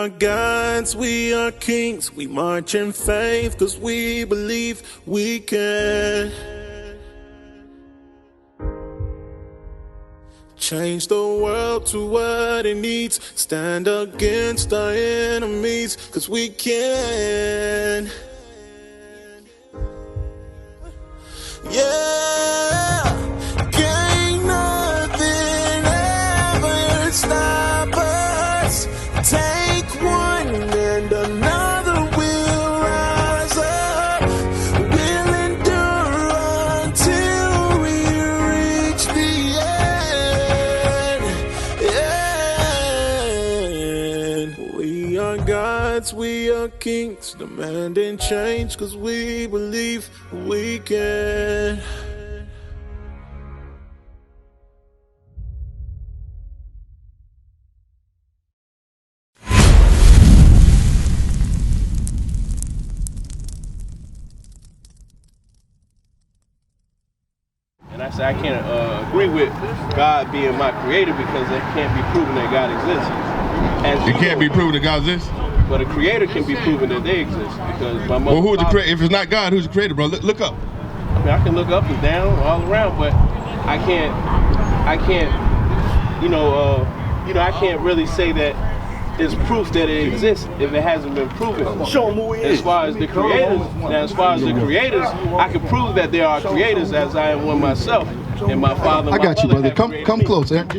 are gods, we are kings. We march in faith cause we believe we can change the world to what it needs. Stand against our enemies cause we can. Yeah, can't nothing ever stop us. Take one and another will rise up. We'll endure until we reach the end. We are gods, we are kings, demanding change cause we believe we can. And I say I can't agree with God being my creator because it can't be proven that God exists. It can't be proven that God exists? But a creator can be proven that they exist because my mother. Well, who's the creator? If it's not God, who's the creator, bro? Look up. I mean, I can look up and down, all around, but I can't, I can't really say that there's proof that it exists if it hasn't been proven. As far as the creators, I can prove that there are creators as I am one myself, and my father. I got you, brother. Come close, Aaron.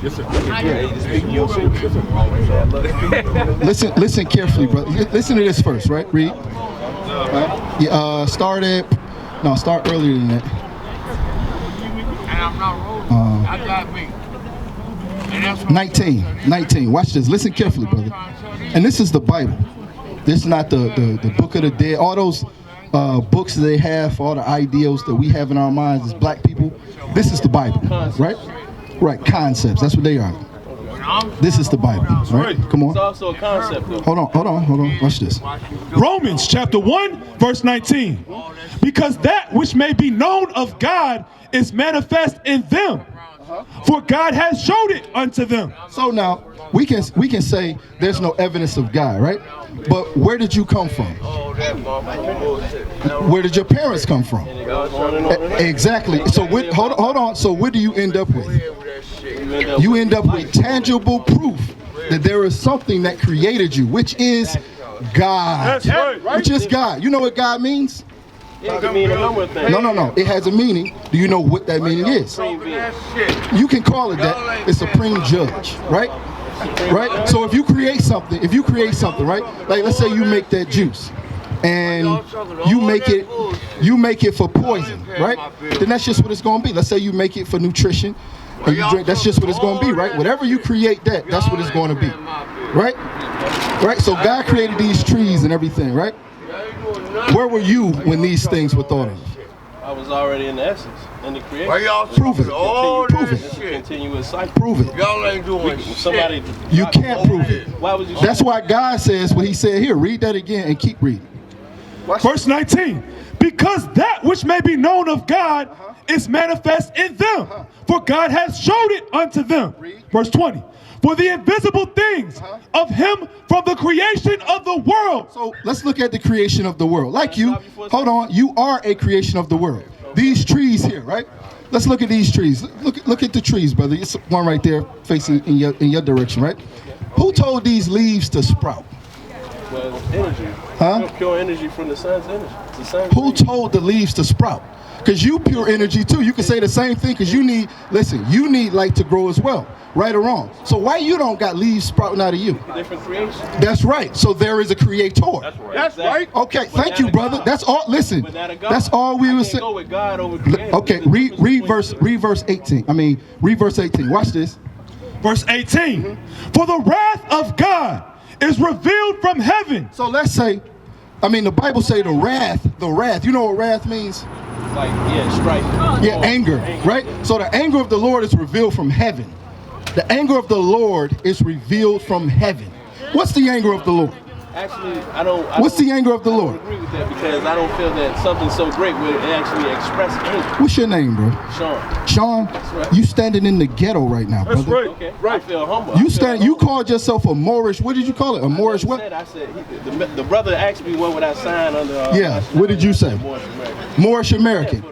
Yes, sir. Listen carefully, brother. Listen to this first, right? Read. Right. Yeah, start earlier than that. And I'm not rolling. I got me. 19. Watch this. Listen carefully, brother. And this is the Bible. This is not the book of the dead. All those books that they have for all the ideals that we have in our minds as black people. This is the Bible, right? Right, concepts. That's what they are. This is the Bible, right? Come on. It's also a concept, though. Hold on. Watch this. Romans chapter 1, verse 19. Because that which may be known of God is manifest in them. For God has showed it unto them. So now we can say there's no evidence of God, right? But where did you come from? Where did your parents come from? Exactly. So hold on. So what do you end up with? You end up with tangible proof that there is something that created you, which is God. That's right. Which is God. You know what God means? Yeah, it can mean a number of things. No. It has a meaning. Do you know what that meaning is? You can call it that. It's supreme judge, right? Right? So if you create something, right? Like let's say you make that juice and you make it for poison, right? Then that's just what it's gonna be. Let's say you make it for nutrition and you drink, that's just what it's gonna be, right? Whatever you create that's what it's gonna be. Right? Right? So God created these trees and everything, right? Where were you when these things were thought of? I was already in the essence, in the creation. Why y'all Prove it. Prove it. It's a continuous cycle. Prove it. Y'all ain't doing shit. You can't prove it. Why would you? That's why God says what he said here. Read that again and keep reading. Verse 19. Because that which may be known of God is manifest in them. For God has showed it unto them. Verse 20. For the invisible things of him from the creation of the world. So let's look at the creation of the world. Like you, hold on, you are a creation of the world. These trees here, right? Let's look at these trees. Look at the trees, brother. It's one right there facing in your direction, right? Who told these leaves to sprout? Well, energy. Pure energy from the sun's energy. It's the sun. Who told the leaves to sprout? Because you pure energy too. You can say the same thing because you need light to grow as well. Right or wrong? So why you don't got leaves sprouting out of you? Different creation. That's right. So there is a creator. That's right. That's right. Okay, thank you, brother. That's all. Listen, that's all we were saying. Go with God over creation. Okay, read verse 18. Read verse 18. Watch this. Verse 18. For the wrath of God is revealed from heaven. So let's say, the Bible say the wrath. You know what wrath means? Like, strife. Yeah, anger, right? So the anger of the Lord is revealed from heaven. The anger of the Lord is revealed from heaven. What's the anger of the Lord? Actually, I don't. What's the anger of the I Lord? don't agree with that because I don't feel that something so great would actually express anger. What's your name, bro? Sean. Sean, right. you standing in the ghetto right now, brother. That's right. Okay. Right. I feel humble. You called yourself a Moorish. What did you call it? A Moorish what? I said the brother asked me what would I sign under. Yeah. What did you say? Moorish American. Moorish American.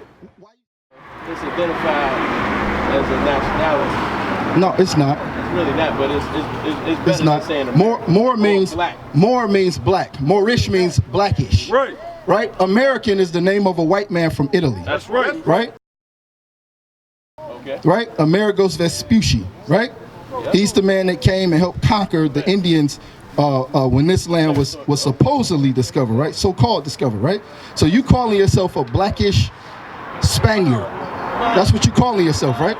It's identified as a nationality. No, it's not. It's really not, but it's better It's not. than saying More means black. More means black. Moorish means blackish. Right. Right? American is the name of a white man from Italy. That's right. Right? Okay. Right? Amerigo's Vespucci. Right? He's the man that came and helped conquer the Indians when this land was supposedly discovered, right? So-called discovered, right? So you calling yourself a blackish Spaniard. That's what you calling yourself, right?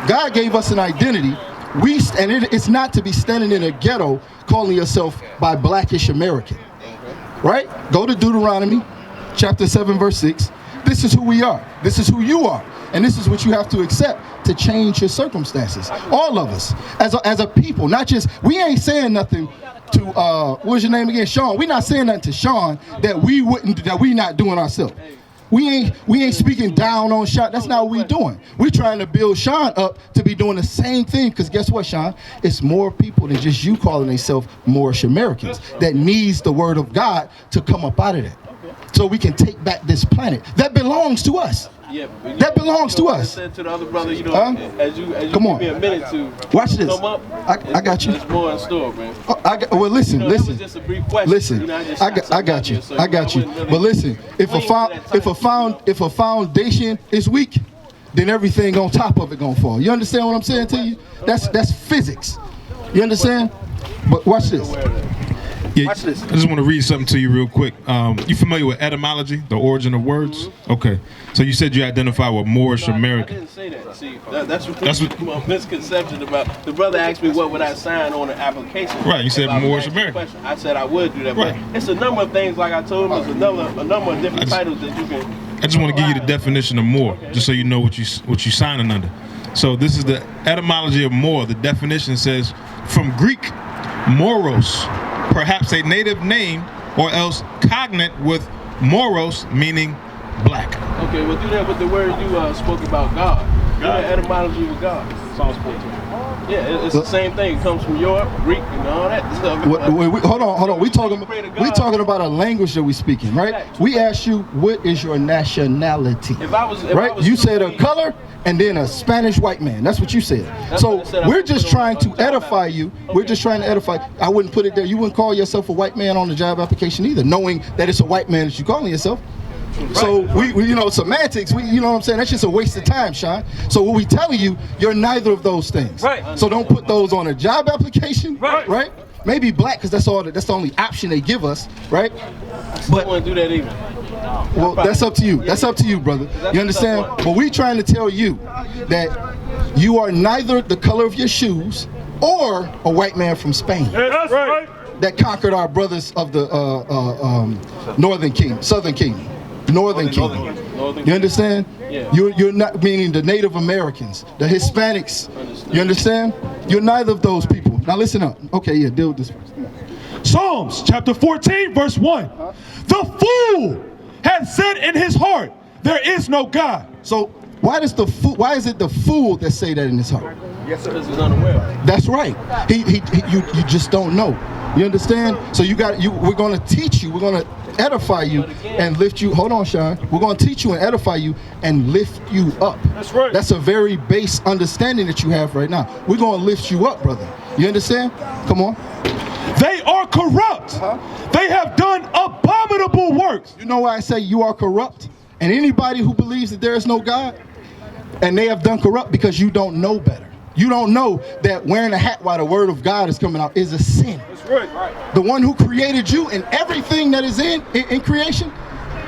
God gave us an identity. It's not to be standing in a ghetto calling yourself by blackish American, right? Go to Deuteronomy chapter 7 verse 6. This is who we are. This is who you are. And this is what you have to accept to change your circumstances. All of us as a people, not just, we ain't saying nothing to what's your name again? Sean. We're not saying nothing to Sean that we not doing ourselves. We ain't speaking down on Sean. That's not what we're doing. We're trying to build Sean up to be doing the same thing. Because guess what, Sean? It's more people than just you calling themselves Moorish Americans that needs the word of God to come up out of that. So we can take back this planet. That belongs to us. Yeah, that belongs to us. I said to the other brother, you know, as you come on. give me a minute to watch this. Come up, I got you. There's more in store, man. Well, listen, That was just a brief question. Listen, you know, I got you. I got you. But listen, if a foundation is weak, then everything on top of it gonna fall. You understand what I'm saying to you? That's physics. You understand? But watch this. Yeah, I just want to read something to you real quick. You familiar with etymology, the origin of words? Okay. So you said you identify with Moorish American. I didn't say that. See, that's what misconception about. The brother asked me what would I sign on an application. Right. You said Moorish American. I said I would do that. Right. But it's a number of things. Like I told him, there's a number of different titles that you can. I just want to give you the definition of Moor, just so you know what you signing under. So this is the etymology of Moor. The definition says from Greek, moros, perhaps a native name, or else cognate with moros, meaning black. Okay, well do that with the word you spoke about, God. Do that etymology with God. Sounds good. Yeah, it's the same thing. It comes from Europe, Greek, and all that stuff. Hold on. We talking about a language that we speaking, right? We asked you, what is your nationality? You said a color and then a Spanish white man. That's what you said. So we're just trying to edify you. We're just trying to edify. I wouldn't put it there. You wouldn't call yourself a white man on the job application either, knowing that it's a white man that you're calling yourself. So we you know, semantics, you know what I'm saying? That's just a waste of time, Sean. So what we telling you, you're neither of those things. Right. So don't put those on a job application. Right. Maybe black, because that's the only option they give us, right? But I wouldn't do that either. Well, that's up to you. That's up to you, brother. You understand? But we trying to tell you that you are neither the color of your shoes or a white man from Spain. That's right. That conquered our brothers of the Southern Kingdom. Northern Kingdom. You understand? Yeah. You're not meaning the Native Americans, the Hispanics. You understand? You're neither of those people. Now listen up. Okay, yeah, deal with this first. Psalms chapter 14 verse 1. The fool has said in his heart, there is no God. So why is it the fool that say that in his heart? Yes, because he's unaware. That's right. You just don't know. You understand? So we're going to teach you. We're going to edify you and lift you. Hold on, Sean. We're going to teach you and edify you and lift you up. That's right. That's a very base understanding that you have right now. We're going to lift you up, brother. You understand? Come on. They are corrupt. They have done abominable works. You know why I say you are corrupt? And anybody who believes that there is no God, and they have done corrupt because you don't know better. You don't know that wearing a hat while the word of God is coming out is a sin. That's right. The one who created you and everything that is in creation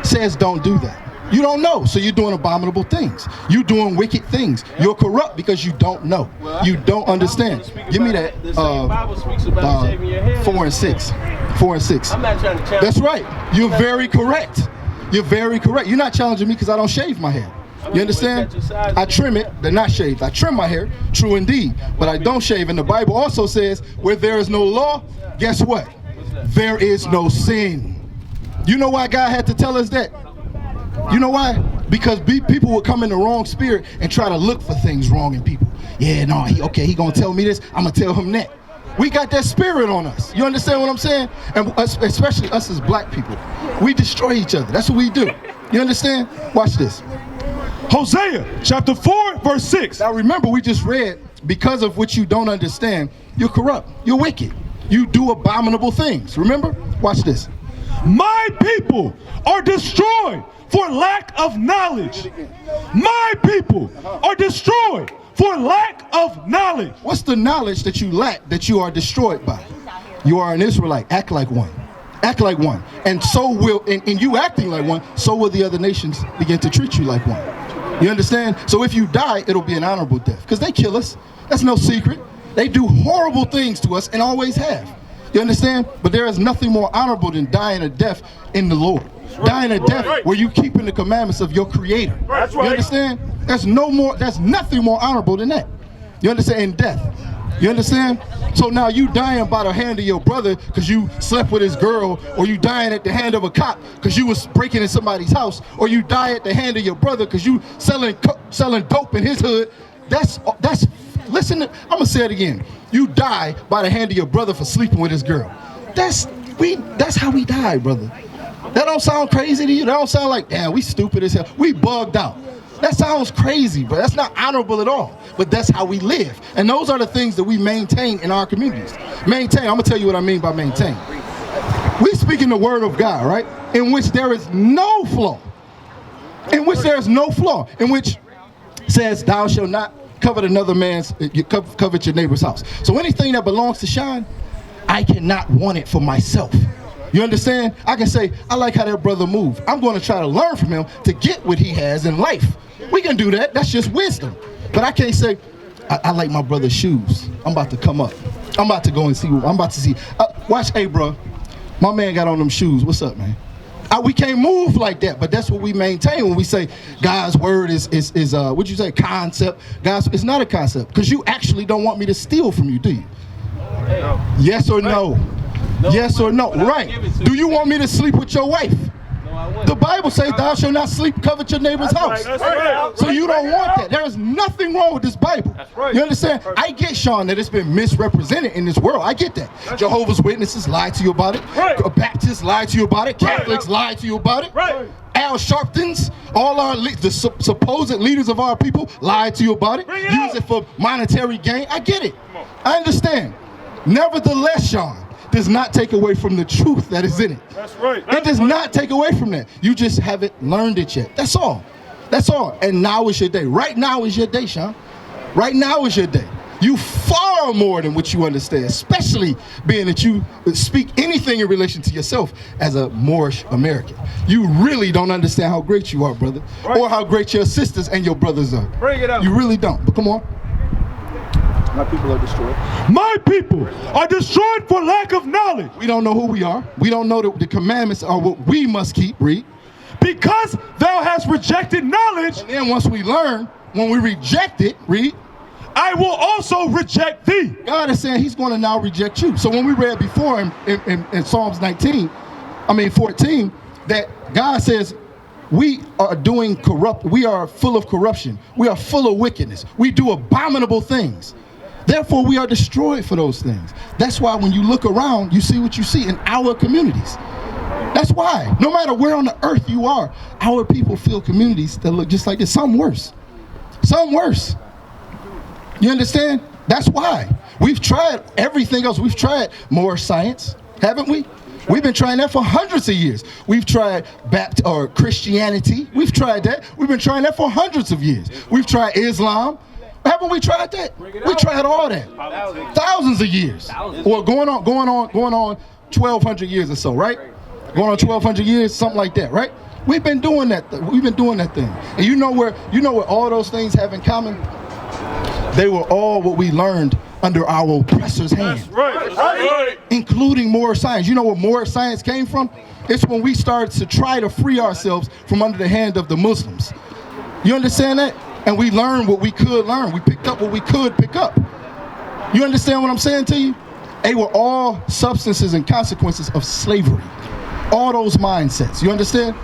says don't do that. You don't know, so you're doing abominable things. You're doing wicked things. You're corrupt because you don't know. You don't understand. Give me that. The same Bible speaks about shaving your head. 4 and 6. 4 and 6. I'm not trying to challenge. That's right. You're very correct. You're very correct. You're not challenging me because I don't shave my hair. You understand? I trim it, they're not shaved. I trim my hair, true indeed, but I don't shave. And the Bible also says, where there is no law, guess what? there is no sin. You know why God had to tell us that? You know why? Because people would come in the wrong spirit and try to look for things wrong in people. Yeah, no, he gonna tell me this, I'm gonna tell him that. We got that spirit on us. You understand what I'm saying? And especially us as black people, we destroy each other. That's what we do. You understand? Watch this. Hosea chapter 4 verse 6. Now remember, we just read, because of what you don't understand, you're corrupt, you're wicked, you do abominable things. Remember? Watch this. My people are destroyed for lack of knowledge. My people are destroyed for lack of knowledge. What's the knowledge that you lack that you are destroyed by? You are an Israelite. Act like one. Act like one. And so will, and you acting like one, so will the other nations begin to treat you like one. You understand? So if you die, it'll be an honorable death. Because they kill us. That's no secret. They do horrible things to us and always have. You understand? But there is nothing more honorable than dying a death in the Lord. Dying a death where you keeping the commandments of your Creator. You understand? There's nothing more honorable than that. You understand? In death. You understand? So now you dying by the hand of your brother because you slept with his girl, or you dying at the hand of a cop because you was breaking in somebody's house, or you die at the hand of your brother because you selling dope in his hood. That's listen, I'm gonna say it again. You die by the hand of your brother for sleeping with his girl. That's how we die, brother. That don't sound crazy to you? That don't sound like, damn, we stupid as hell. We bugged out. That sounds crazy, but that's not honorable at all. But that's how we live. And those are the things that we maintain in our communities. Maintain, I'm gonna tell you what I mean by maintain. We speak in the word of God, right? In which there is no flaw. In which there is no flaw. In which says, thou shalt not covet another man's, covet your neighbor's house. So anything that belongs to Sean, I cannot want it for myself. You understand? I can say, I like how that brother moved. I'm going to try to learn from him to get what he has in life. We can do that. That's just wisdom. But I can't say, I like my brother's shoes. I'm about to come up. I'm about to go and see. I'm about to see. Watch, hey, bro. My man got on them shoes. What's up, man? We can't move like that, but that's what we maintain when we say God's word is what'd you say, concept? God's, it's not a concept, because you actually don't want me to steal from you, do you? Yes or no? Yes or no? Right. Do you want me to sleep with your wife? The Bible says thou shalt not sleep, covet your neighbor's house. So you don't want that. There is nothing wrong with this Bible. You understand? I get, Sean, that it's been misrepresented in this world. I get that. Jehovah's Witnesses lied to you about it. Baptists lied to you about it. Catholics lied to you about it. Al Sharptons, all the supposed leaders of our people lied to you about it. Use it for monetary gain. I get it. I understand. Nevertheless, Sean, does not take away from the truth that is in it. That's right. It does not take away from that. You just haven't learned it yet. That's all. That's all. And now is your day. Right now is your day, Sean. Right now is your day. You far more than what you understand, especially being that you speak anything in relation to yourself as a Moorish American. You really don't understand how great you are, brother, or how great your sisters and your brothers are. Bring it up. You really don't. But come on. My people are destroyed. My people are destroyed for lack of knowledge. We don't know who we are. We don't know the commandments are what we must keep. Read. Because thou hast rejected knowledge. And then once we learn, when we reject it, read. I will also reject thee. God is saying he's going to now reject you. So when we read before in Psalms 14, that God says, we are doing corrupt, we are full of corruption. We are full of wickedness. We do abominable things. Therefore, we are destroyed for those things. That's why when you look around, you see what you see in our communities. That's why. No matter where on the earth you are, our people feel communities that look just like this. Some worse. Some worse. You understand? That's why. We've tried everything else. We've tried more science, haven't we? We've been trying that for hundreds of years. We've tried Christianity. We've tried that. We've been trying that for hundreds of years. We've tried Islam. Haven't we tried that? We tried all that. Thousands of years. Or going on 1,200 years or so, right? Going on 1,200 years, something like that, right? We've been doing that. We've been doing that thing. And you know what all those things have in common? They were all what we learned under our oppressor's hand. That's right. Including Moorish science. You know where Moorish science came from? It's when we started to try to free ourselves from under the hand of the Muslims. You understand that? And we learned what we could learn. We picked up what we could pick up. You understand what I'm saying to you? They were all substances and consequences of slavery. All those mindsets. You understand?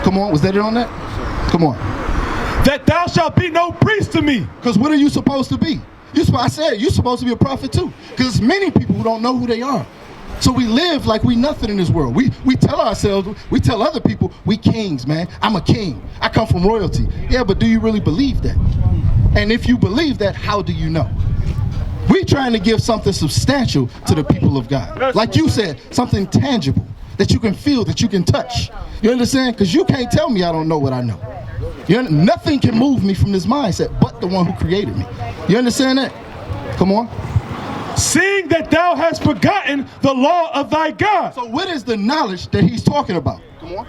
Come on, was that it on that? Come on. That thou shalt be no priest to me. Because what are you supposed to be? I said you're supposed to be a prophet too. Because there's many people who don't know who they are. So we live like we nothing in this world. We tell ourselves, we tell other people, we kings, man. I'm a king. I come from royalty. Yeah, but do you really believe that? And if you believe that, how do you know? We're trying to give something substantial to the people of God. Like you said, something tangible that you can feel, that you can touch. You understand? Because you can't tell me I don't know what I know. Nothing can move me from this mindset but the one who created me. You understand that? Come on. Seeing that thou hast forgotten the law of thy God. So what is the knowledge that he's talking about? Come on.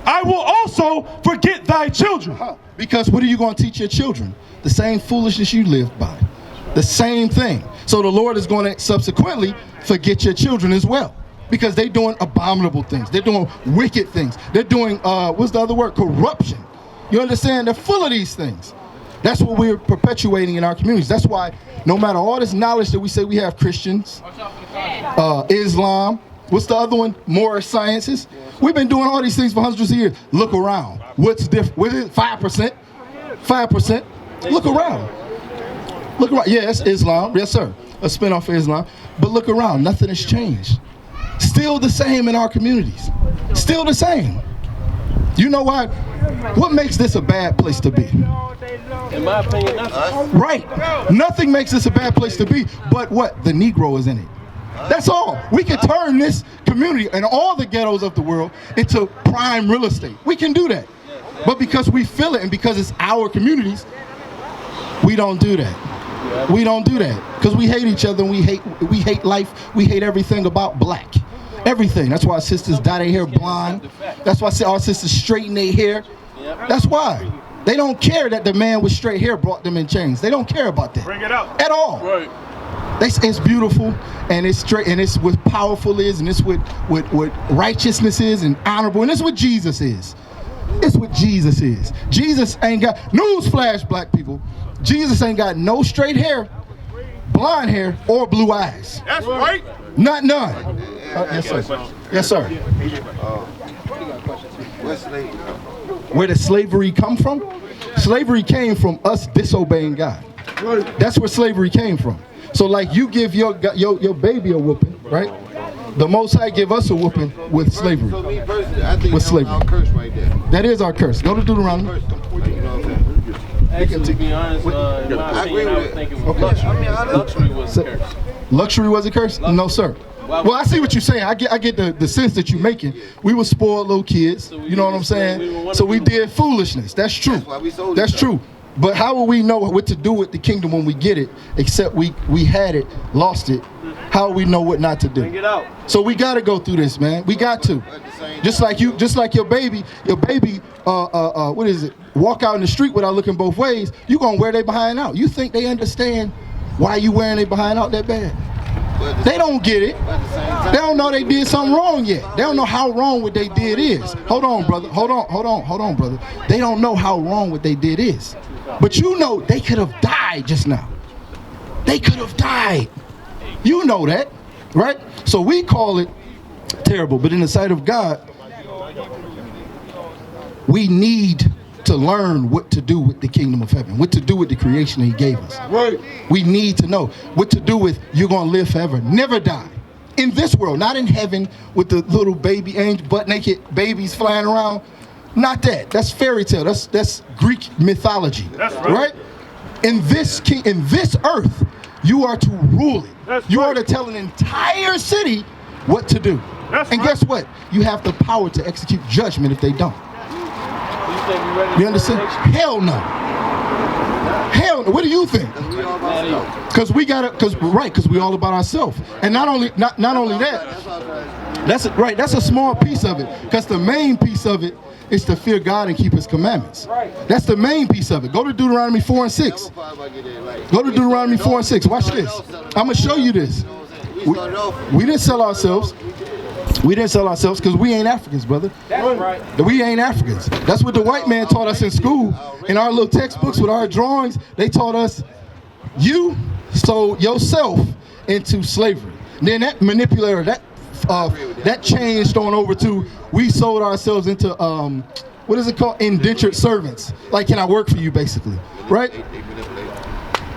I will also forget thy children. Because what are you going to teach your children? The same foolishness you lived by. The same thing. So the Lord is going to subsequently forget your children as well. Because they're doing abominable things. They're doing wicked things. They're doing, what's the other word? Corruption. You understand? They're full of these things. That's what we're perpetuating in our communities. That's why no matter all this knowledge that we say we have, Christians, Islam, what's the other one? Moorish sciences. We've been doing all these things for hundreds of years. Look around. What's different? What is it? 5%? 5%? Look around. Look around. Yeah, it's Islam. Yes, sir. A spinoff of Islam. But look around. Nothing has changed. Still the same in our communities. Still the same. You know why? What makes this a bad place to be? In my opinion, nothing. Right. Nothing makes this a bad place to be, but what? The Negro is in it. That's all. We can turn this community and all the ghettos of the world into prime real estate. We can do that. But because we feel it and because it's our communities, we don't do that. We don't do that. Because we hate each other and we hate life. We hate everything about black. Everything. That's why our sisters dye their hair blonde. That's why our sisters straighten their hair. That's why. They don't care that the man with straight hair brought them in chains. They don't care about that. Bring it out. At all. Right. It's beautiful and it's straight and it's what powerful is and it's what righteousness is and honorable and it's what Jesus is. It's what Jesus is. Jesus ain't got, newsflash black people, Jesus ain't got no straight hair, blonde hair, or blue eyes. That's right. Not none. Yes, sir. Yes, sir. Where did slavery come from? Slavery came from us disobeying God. That's where slavery came from. So like you give your baby a whooping, right? The Most High give us a whooping with slavery. So me personally, I think with that's slavery. our curse right there. That is our curse. Go to Deuteronomy. Actually, to be honest, in my opinion, I would think it was luxury. Luxury was a curse. Luxury was a curse? No, sir. Well, I see what you're saying. I get the sense that you're making. We were spoiled little kids. You know what I'm saying? So we did foolishness. That's true. That's true. But how will we know what to do with the kingdom when we get it, except we had it, lost it? How will we know what not to do? Bring it out. So we got to go through this, man. We got to. Just like your baby, what is it? Walk out in the street without looking both ways, you going to wear their behind out. You think they understand why you wearing their behind out that bad? They don't get it. They don't know they did something wrong yet. They don't know how wrong what they did is. Hold on, brother. Hold on, brother. They don't know how wrong what they did is. But you know they could have died just now. They could have died. You know that, right? So we call it terrible, but in the sight of God, we need to learn what to do with the kingdom of heaven, what to do with the creation that he gave us. Right. We need to know what to do with you're going to live forever, never die. In this world, not in heaven with the little baby angel, butt naked babies flying around. Not that. That's fairy tale. That's Greek mythology. That's right. In this earth, you are to rule it. You are to tell an entire city what to do. And guess what? You have the power to execute judgment if they don't. You understand? Hell no. Hell no. What do you think? Because we all about ourselves. And not only that, that's a small piece of it. Because the main piece of it is to fear God and keep his commandments. That's the main piece of it. Go to Deuteronomy 4 and 6. Go to Deuteronomy 4 and 6. Watch this. I'm going to show you this. We didn't sell ourselves. We didn't sell ourselves because we ain't Africans, brother. That's right. We ain't Africans. That's what the white man taught us in school. In our little textbooks with our drawings, they taught us you sold yourself into slavery. Then that manipulator, that changed on over to, we sold ourselves into, what is it called? Indentured servants. Like, can I work for you, basically, right?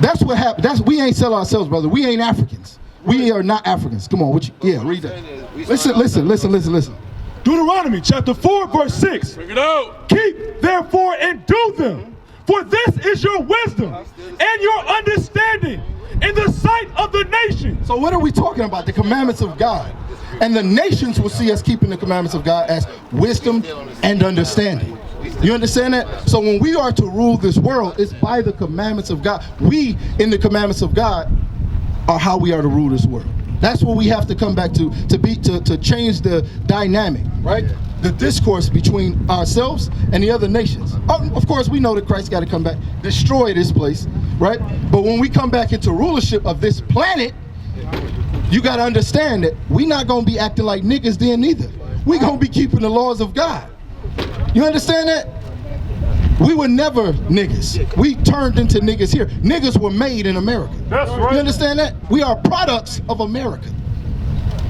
That's what happened. We ain't sell ourselves, brother. We ain't Africans. We are not Africans. Come on, read that. Listen. Deuteronomy chapter 4, verse 6. Bring it out. Keep therefore and do them, for this is your wisdom and your understanding in the sight of the nations. So what are we talking about? The commandments of God. And the nations will see us keeping the commandments of God as wisdom and understanding. You understand that? So when we are to rule this world, it's by the commandments of God. We, in the commandments of God, are how we are to rule this world. That's what we have to come back to change the dynamic, right? The discourse between ourselves and the other nations. Of course, we know that Christ got to come back, destroy this place, right? But when we come back into rulership of this planet, you got to understand that we're not going to be acting like niggas then either. We're going to be keeping the laws of God. You understand that? We were never niggas. We turned into niggas here. Niggas were made in America. That's right. You understand that? We are products of America.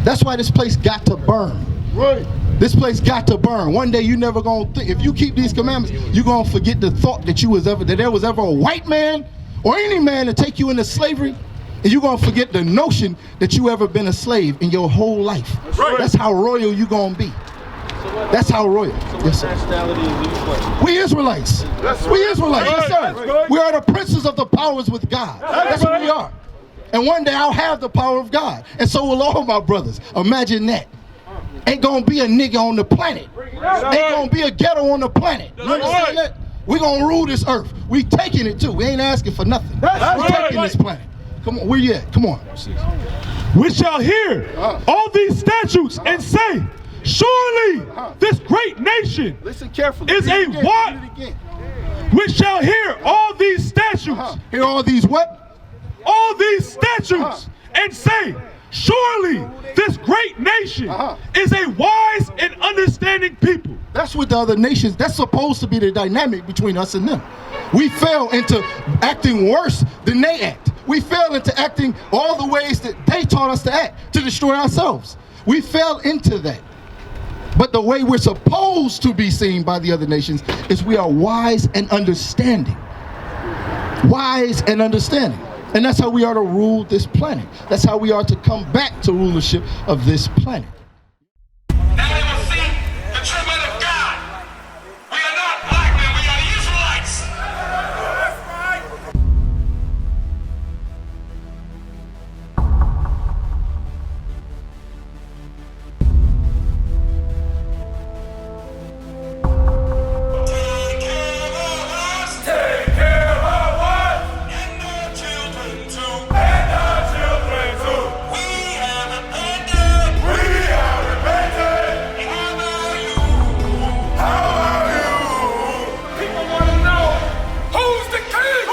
That's why this place got to burn. Right. This place got to burn. One day you never gonna think, if you keep these commandments, you're gonna forget the thought that there was ever a white man or any man to take you into slavery, and you're gonna forget the notion that you ever been a slave in your whole life. That's right. That's how royal you gonna be. That's how royal. So what nationality is you? We Israelites. We Israelites. Yes, sir. We are the princes of the powers with God. That's what we are. And one day I'll have the power of God. And so will all my brothers. Imagine that. Ain't gonna be a nigga on the planet. Ain't gonna be a ghetto on the planet. You understand that? We're gonna rule this earth. We taking it too. We ain't asking for nothing. We're taking this planet. Come on, where you at? Come on. We shall hear all these statutes and say, surely this great nation Listen carefully. is a what? We shall hear all these statutes. Hear all these what? All these statutes and say, surely this great nation is a wise and understanding people. That's what the other nations, that's supposed to be the dynamic between us and them. We fell into acting worse than they act. We fell into acting all the ways that they taught us to act, to destroy ourselves. We fell into that. But the way we're supposed to be seen by the other nations is we are wise and understanding. Wise and understanding. And that's how we are to rule this planet. That's how we are to come back to rulership of this planet. Now they will see the treatment of God. We are not black men, we are Israelites. Take care of us. And our children too. And our children too. We have repented. How are you? How are you? People want to know, who's the king?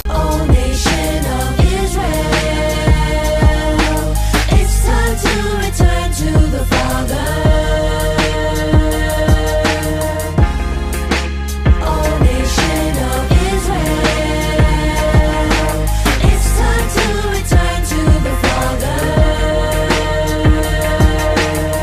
O nation of Israel, it's time to return to the Father. O nation of Israel, it's time to return to the Father.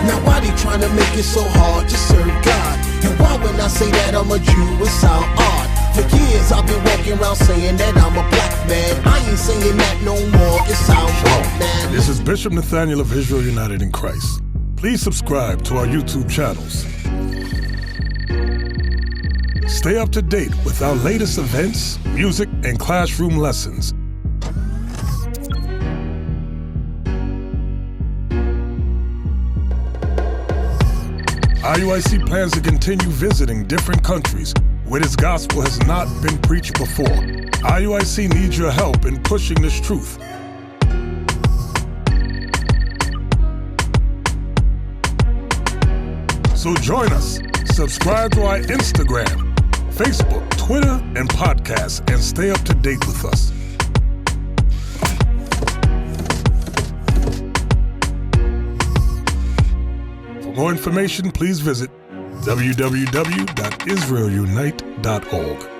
Now why they trying to make it so hard to serve God? And why when I say that I'm a Jew it sound odd? For years I've been walking around saying that I'm a black man. I ain't saying that no more, it sound wrong, man. This is Bishop Nathaniel of Israel United in Christ. Please subscribe to our YouTube channels. Stay up to date with our latest events, music, and classroom lessons. IUIC plans to continue visiting different countries where this gospel has not been preached before. IUIC needs your help in pushing this truth. So join us. Subscribe to our Instagram, Facebook, Twitter, and podcasts, and stay up to date with us. For more information, please visit www.israelunite.org.